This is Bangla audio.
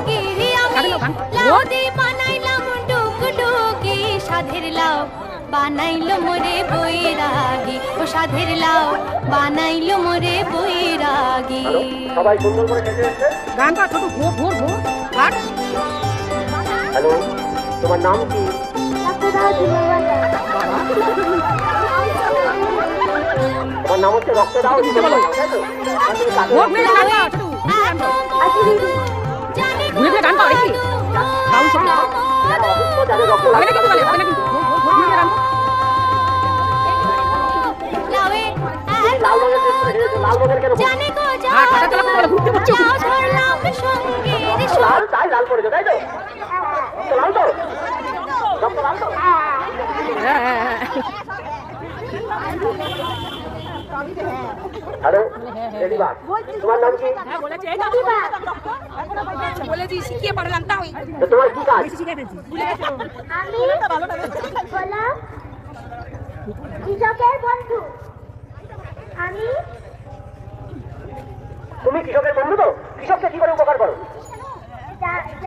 ডুগি আমি লাউ দিয়ে বানাইলাম ডুগডুগি সাধের লাউ বানাইলো মোরে বৈরাগী ও সাধের লাউ বানাইলো মোরে বৈরাগী। সবাই সুন্দর করে খেতে এসেছে। গানটা ছোট ভোর ভোর ভোর আর হ্যালো, তোমার নাম কি? তোমার নাম হচ্ছে রক্ত দাও দিতে বলো, তাই তো? ভোর ভোর গানটা ছোট ঘুরে ঘুরে গান পারে কি গাউন ছোট জানে রক্ত আগে কিন্তু বলে আগে কিন্তু ভোর ভোর ভোর ঘুরে গান লাল রঙের ড্রেস পরে এসেছে, লাল রঙের কেন? আর কাটা চালা করে ঘুরতে পারছো লাল তাই লাল পরেছে, তাই তো? রক্ত লাল তো? রক্ত লাল তো? হ্যালো, লেডিবাগ, তোমার নাম কি? বলেছি শিখিয়ে পারলাম তাও তো তোমার কি কাজ? শিখিয়ে ফেলছি আমি হলাম কৃষকের বন্ধু। আমি তুমি কৃষকের বন্ধু তো? কৃষককে কি করে উপকার করো?